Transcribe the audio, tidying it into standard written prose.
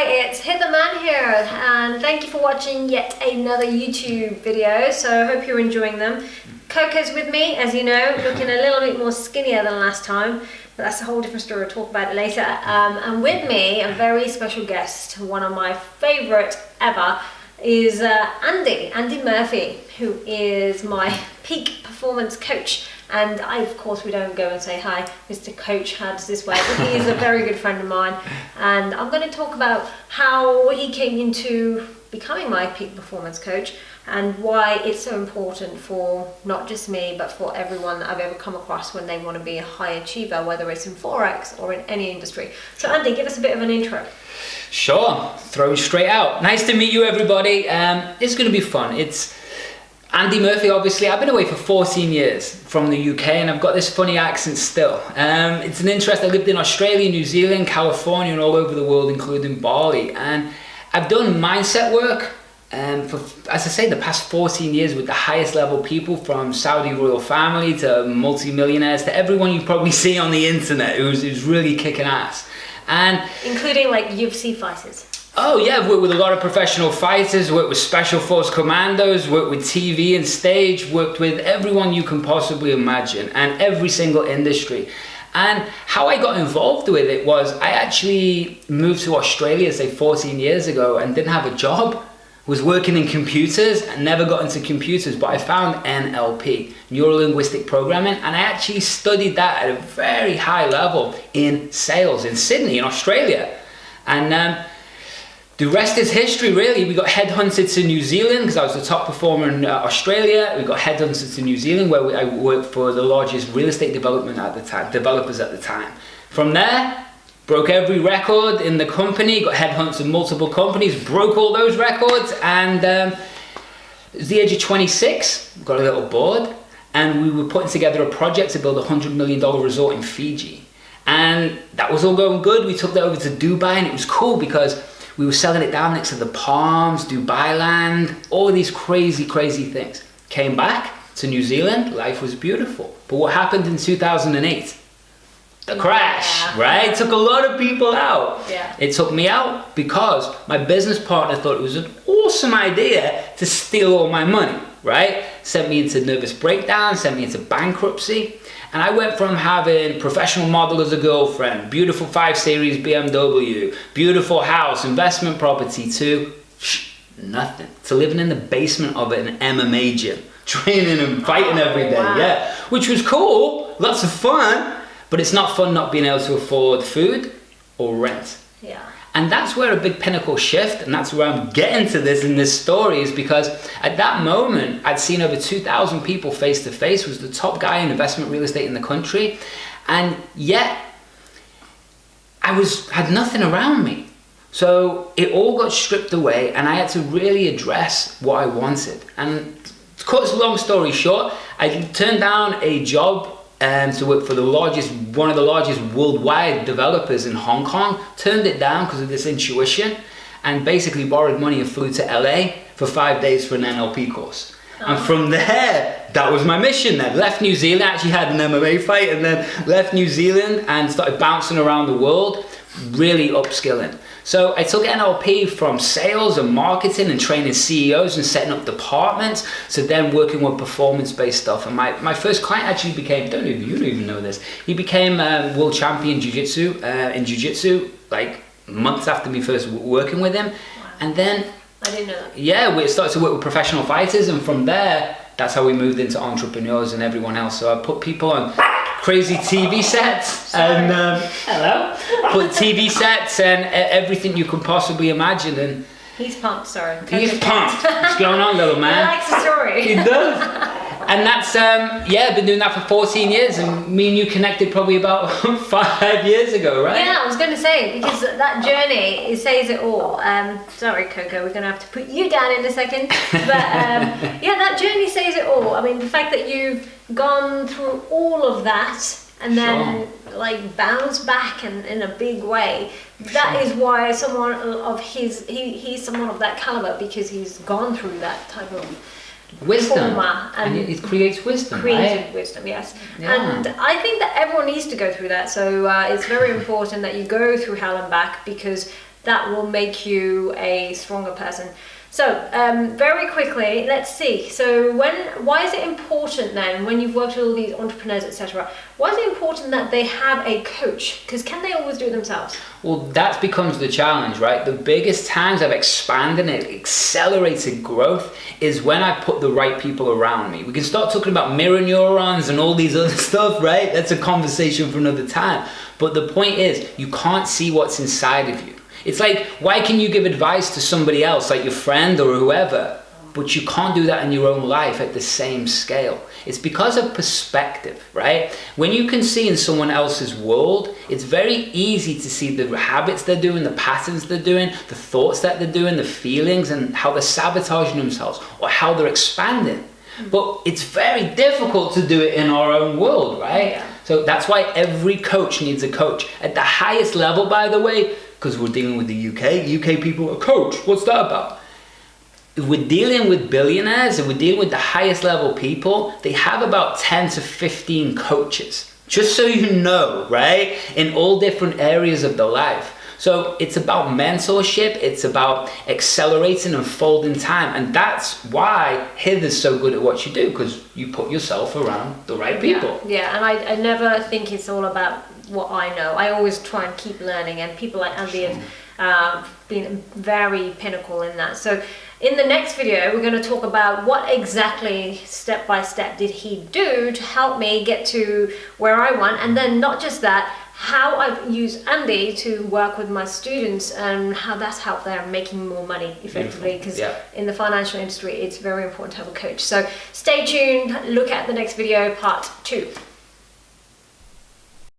Hi, it's Hither Mann here, and thank you for watching yet another YouTube video. So I hope you're enjoying them. Coco's with me, as you know, looking a little bit more skinnier than last time, but that's a whole different story. We'll talk about it later. And with me, a very special guest, one of my favourite ever, is Andy Murphy, who is my peak performance coach. And of course, we don't go and say, hi, Mr. Coach, how does this work? But he is a very good friend of mine. And I'm going to talk about how he came into becoming my peak performance coach and why it's so important for not just me, but for everyone that I've ever come across when they want to be a high achiever, whether it's in Forex or in any industry. So Andy, give us a bit of an intro. Sure, throw straight out. Nice to meet you, everybody. It's going to be fun. It's Andy Murphy, obviously. I've been away for 14 years from the UK and I've got this funny accent still. It's an interest. I lived in Australia, New Zealand, California and all over the world, including Bali. And I've done mindset work for, as I say, the past 14 years with the highest level people, from Saudi royal family to multi-millionaires to everyone you probably see on the internet who's really kicking ass. And including like UFC fighters. Oh yeah, I've worked with a lot of professional fighters, worked with special force commandos, worked with TV and stage, worked with everyone you can possibly imagine and every single industry. And how I got involved with it was I actually moved to Australia, say 14 years ago, and didn't have a job. Was working in computers and never got into computers, but I found NLP, Neuro-Linguistic Programming, and I actually studied that at a very high level in sales in Sydney, in Australia. And the rest is history, really. We got headhunted to New Zealand because I was the top performer in Australia. We got headhunted to New Zealand, where I worked for the largest real estate developers at the time. From there, broke every record in the company, got headhunted to multiple companies, broke all those records, and it was the age of 26, got a little bored, and we were putting together a project to build a $100 million resort in Fiji. And that was all going good. We took that over to Dubai, and it was cool because we were selling it down next to the Palms, Dubai land, all these crazy, crazy things. Came back to New Zealand, life was beautiful. But what happened in 2008? The crash, right? Took a lot of people out. Yeah. It took me out because my business partner thought it was an awesome idea to steal all my money, right? Sent me into nervous breakdown, sent me into bankruptcy. And I went from having professional model as a girlfriend, beautiful 5 Series BMW, beautiful house, investment property, to nothing. To living in the basement of an MMA gym, training and fighting every day, yeah. Which was cool, lots of fun. But it's not fun not being able to afford food or rent. Yeah. And that's where a big pinnacle shift, and that's where I'm getting to this in this story, is because at that moment, I'd seen over 2,000 people face to face, was the top guy in investment real estate in the country, and yet I had nothing around me. So it all got stripped away, and I had to really address what I wanted. And to cut a long story short, I turned down a job to work for one of the largest worldwide developers in Hong Kong, turned it down because of this intuition, and basically borrowed money and flew to LA for 5 days for an NLP course. And from there, that was my mission then. Left New Zealand, actually had an MMA fight, and then left New Zealand and started bouncing around the world, really upskilling. So I took NLP from sales and marketing and training CEOs and setting up departments, to then working with performance-based stuff. And my first client actually became, you don't even know this, he became world champion in jiu-jitsu, like months after me first working with him. Wow. And then, I didn't know that. Yeah, we started to work with professional fighters, and from there, that's how we moved into entrepreneurs and everyone else. So I put people on crazy TV sets and hello, put TV sets and everything you can possibly imagine. And he's pumped. Sorry, he's pumped. What's going on, little man? He likes the story. He does. And that's I've been doing that for 14 years, and me and you connected probably about 5 years ago, right? Yeah, I was going to say, because that journey, it says it all. Sorry, Coco, we're going to have to put you down in a second. But yeah, that journey says it all. I mean, the fact that you've gone through all of that and then like bounce back in a big way, that is why someone of he's someone of that caliber, because he's gone through that type of wisdom, and it creates wisdom, creative wisdom, yes. Yeah. And I think that everyone needs to go through that, so it's very important that you go through hell and back, because that will make you a stronger person. So very quickly, let's see. So why is it important then, when you've worked with all these entrepreneurs, etc., why is it important that they have a coach? Because can they always do it themselves? Well, that becomes the challenge, right? The biggest times I've expanded and accelerated growth is when I put the right people around me. We can start talking about mirror neurons and all these other stuff, right? That's a conversation for another time. But the point is, you can't see what's inside of you. It's like, why can you give advice to somebody else, like your friend or whoever, but you can't do that in your own life at the same scale? It's because of perspective, right? When you can see in someone else's world, it's very easy to see the habits they're doing, the patterns they're doing, the thoughts that they're doing, the feelings, and how they're sabotaging themselves or how they're expanding. But it's very difficult to do it in our own world, right? Yeah. So that's why every coach needs a coach. At the highest level, by the way, because we're dealing with the UK people, a coach, what's that about? If we're dealing with billionaires, if we're dealing with the highest level people, they have about 10 to 15 coaches. Just so you know, right? In all different areas of their life. So it's about mentorship, it's about accelerating and folding time. And that's why Hither's so good at what you do, because you put yourself around the right people. Yeah, and I never think it's all about what I know. I always try and keep learning, and people like Andy have been very pinnacle in that. So in the next video, we're going to talk about what exactly step by step did he do to help me get to where I want, and then not just that, how I've used Andy to work with my students and how that's helped them making more money effectively, because in the financial industry it's very important to have a coach. So stay tuned, look at the next video, part 2.